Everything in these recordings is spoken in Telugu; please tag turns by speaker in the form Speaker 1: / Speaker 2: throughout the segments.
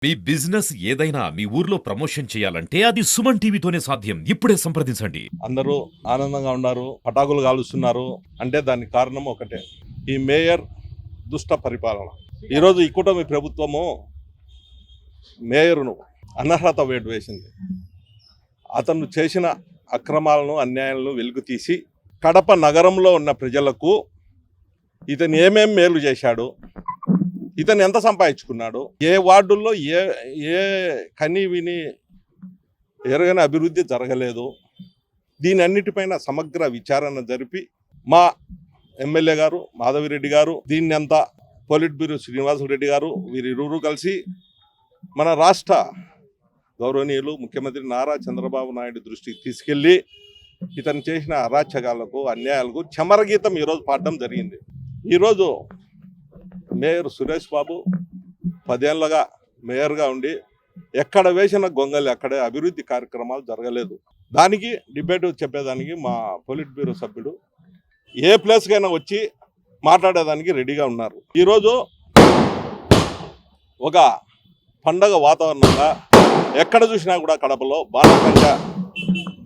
Speaker 1: మీ బిజినెస్ ఏదైనా మీ ఊర్లో ప్రమోషన్ చేయాలంటే అది సుమన్ టీవీతోనే సాధ్యం. ఇప్పుడే సంప్రదించండి.
Speaker 2: అందరూ ఆనందంగా ఉన్నారు, పటాకులు కాలుస్తున్నారు. అంటే దానికి కారణం ఒకటే, ఈ మేయర్ దుష్ట పరిపాలన. ఈరోజు ఈ కూటమి ప్రభుత్వము మేయర్ను అనర్హత వేటు వేసింది. అతను చేసిన అక్రమాలను, అన్యాయాలను వెలుగు తీసి కడప నగరంలో ఉన్న ప్రజలకు ఇతను ఏమేం మేలు చేశాడు, ఇతను ఎంత సంపాదించుకున్నాడు, ఏ వార్డుల్లో ఏ కని విని ఎరగని అభివృద్ధి జరగలేదు, దీని అన్నిటిపైన సమగ్ర విచారణ జరిపి మా ఎమ్మెల్యే గారు మాధవిరెడ్డి గారు, దీన్ని అంతా పొలిట్ బ్యూరో శ్రీనివాసరెడ్డి గారు, వీరిరువురు కలిసి మన రాష్ట్ర గౌరవనీయులు ముఖ్యమంత్రి నారా చంద్రబాబు నాయుడు దృష్టికి తీసుకెళ్ళి ఇతను చేసిన అరాచకాలకు, అన్యాయాలకు చమరగీతం ఈరోజు పాడడం జరిగింది. ఈరోజు మేయర్ సురేష్ బాబు 10 ఏళ్ళగా మేయర్గా ఉండి ఎక్కడ వేసిన గొంగలి అక్కడే అభివృద్ధి కార్యక్రమాలు జరగలేదు. దానికి డిబేట్ చెప్పేదానికి మా పొలిట్ బ్యూరో సభ్యుడు ఏ ప్లేస్కైనా వచ్చి మాట్లాడేదానికి రెడీగా ఉన్నారు. ఈరోజు ఒక పండగ వాతావరణంగా ఎక్కడ చూసినా కూడా కడపలో బాణసంచ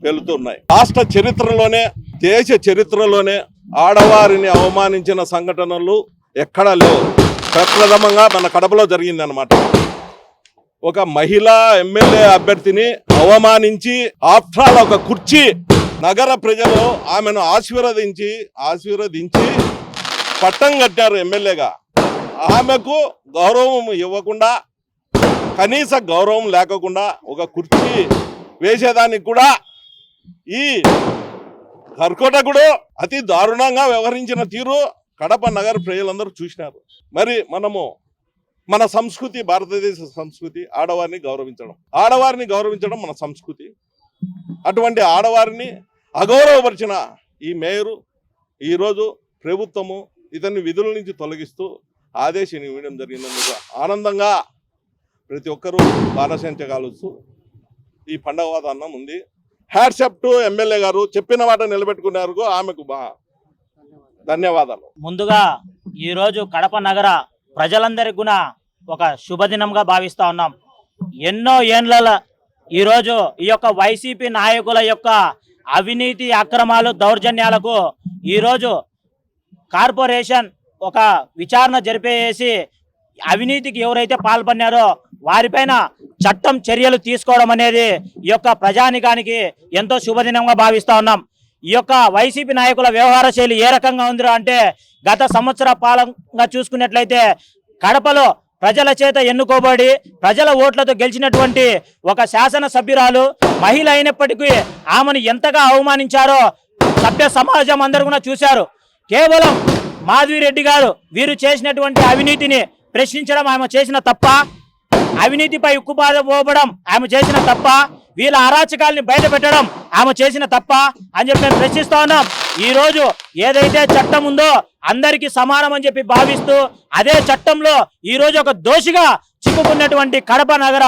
Speaker 2: పేలుతూ ఉన్నాయి. రాష్ట్ర చరిత్రలోనే, దేశ చరిత్రలోనే ఆడవారిని అవమానించిన సంఘటనలు ఎక్కడా లేవు. ప్రప్రథమంగా మన కడపలో జరిగిందనమాట. ఒక మహిళా ఎమ్మెల్యే అభ్యర్థిని అవమానించి ఆఫ్టర్ ఆల్ ఒక కుర్చీ నగర ప్రజలు ఆమెను ఆశీర్వదించి పట్టం కట్టారు ఎమ్మెల్యేగా. ఆమెకు గౌరవం ఇవ్వకుండా, కనీస గౌరవం లేకుండా ఒక కుర్చీ వేసేదానికి కూడా ఈ కర్కోటకుడు అతి దారుణంగా వ్యవహరించిన తీరు కడప నగర ప్రజలందరూ చూసినారు. మరి మనము మన సంస్కృతి, భారతదేశ సంస్కృతి ఆడవారిని గౌరవించడం మన సంస్కృతి. అటువంటి ఆడవారిని అగౌరవపరిచిన ఈ మేయరు ఈరోజు ప్రభుత్వము ఇతన్ని విధుల నుంచి తొలగిస్తూ ఆదేశాన్ని ఇవ్వడం జరిగినందుకు ఆనందంగా ప్రతి ఒక్కరూ బాణసంచగాలుస్తూ ఈ పండగ వాతావరణం ఉంది. హ్యాట్సప్ టు ఎమ్మెల్యే గారు, చెప్పిన మాట నిలబెట్టుకున్నారు. ఆమెకు ధన్యవాదాలు.
Speaker 3: ముందుగా ఈరోజు కడప నగర ప్రజలందరికీ కూడా ఒక శుభదినంగా భావిస్తూ ఉన్నాం. ఎన్నో ఏండ్ల ఈరోజు ఈ యొక్క వైసీపీ నాయకుల యొక్క అవినీతి, అక్రమాలు, దౌర్జన్యాలకు ఈరోజు కార్పొరేషన్ ఒక విచారణ జరిపేసి అవినీతికి ఎవరైతే పాల్పడినారో వారిపైన చట్టం చర్యలు తీసుకోవడం అనేది ఈ యొక్క ప్రజానికానికి ఎంతో శుభదినంగా భావిస్తూ ఉన్నాం. ఈ యొక్క వైసీపీ నాయకుల వ్యవహార శైలి ఏ రకంగా ఉందిరో అంటే, గత సంవత్సర పాలనగా చూసుకున్నట్లయితే కడపలో ప్రజల చేత ఎన్నుకోబడి ప్రజల ఓట్లతో గెలిచినటువంటి ఒక శాసనసభ్యురాలు మహిళ అయినప్పటికీ ఆమెను ఎంతగా అవమానించారో సభ్య సమాజం అందరూ కూడా చూశారు. కేవలం మాధవిరెడ్డి గారు వీరు చేసినటువంటి అవినీతిని ప్రశ్నించడం ఆమె చేసిన తప్ప, అవినీతిపై ఉక్కుపాద పోవడం ఆమె చేసిన తప్ప, వీళ్ళ అరాచకాల్ని బయట పెట్టడం ఆమె చేసిన తప్ప అని చెప్పి మేము ప్రశ్నిస్తా ఉన్నాం. ఈరోజు ఏదైతే చట్టం ఉందో అందరికీ సమానం అని చెప్పి భావిస్తూ అదే చట్టంలో ఈరోజు ఒక దోషిగా చిక్కుకున్నటువంటి కడప నగర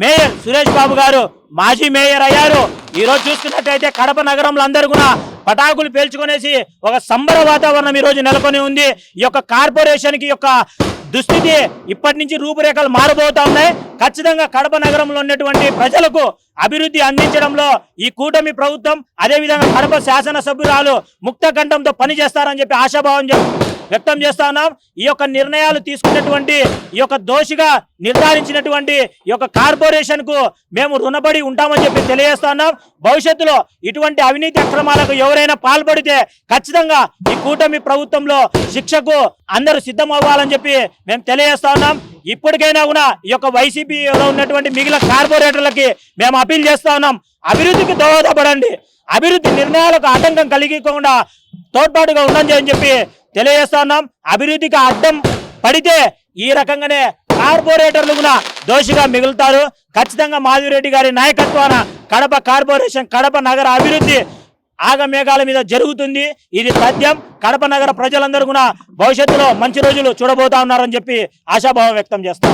Speaker 3: మేయర్ సురేష్ బాబు గారు మాజీ మేయర్ అయ్యారు. ఈరోజు చూసుకున్నట్టయితే కడప నగరంలో అందరూ కూడా పటాకులు పేల్చుకునేసి ఒక సంబర వాతావరణం ఈరోజు నెలకొని ఉంది. ఈ యొక్క కార్పొరేషన్కి యొక్క దుస్థితి ఇప్పటి నుంచి రూపురేఖలు మారబోతా ఉన్నాయి. ఖచ్చితంగా కడప నగరంలో ఉన్నటువంటి ప్రజలకు అభివృద్ధి అందించడంలో ఈ కూటమి ప్రభుత్వం, అదేవిధంగా కడప శాసనసభ్యురాలు ముక్త కంఠంతో పనిచేస్తారని చెప్పి ఆశాభావం వ్యక్తం చేస్తా ఉన్నాం. ఈ యొక్క నిర్ణయాలు తీసుకున్నటువంటి, ఈ యొక్క దోషిగా నిర్ధారించినటువంటి ఈ యొక్క కార్పొరేషన్ కు మేము రుణపడి ఉంటామని చెప్పి తెలియజేస్తా ఉన్నాం. భవిష్యత్తులో ఇటువంటి అవినీతి అక్రమాలకు ఎవరైనా పాల్పడితే ఖచ్చితంగా ఈ కూటమి ప్రభుత్వంలో శిక్షకు అందరూ సిద్ధం అవ్వాలని చెప్పి మేము తెలియజేస్తా ఉన్నాం. ఇప్పటికైనా కూడా ఈ యొక్క వైసీపీలో ఉన్నటువంటి మిగిలిన కార్పొరేటర్లకి మేము అపీల్ చేస్తా ఉన్నాం, అభివృద్ధికి దోహదపడండి, అభివృద్ధి నిర్ణయాలకు ఆటంకం కలిగకుండా తోడ్పాటుగా ఉండండి అని చెప్పి తెలియజేస్తా ఉన్నాం. అభివృద్ధికి అడ్డం పడితే ఈ రకంగానే కార్పొరేటర్లు కూడా దోషిగా మిగులుతారు. ఖచ్చితంగా మాధవిరెడ్డి గారి నాయకత్వాన కడప కార్పొరేషన్, కడప నగర అభివృద్ధి ఆగమేఘాల మీద జరుగుతుంది. ఇది సత్యం. కడప నగర ప్రజలందరూ కూడా భవిష్యత్తులో మంచి రోజులు చూడబోతా ఉన్నారని చెప్పి ఆశాభావం వ్యక్తం చేస్తాం.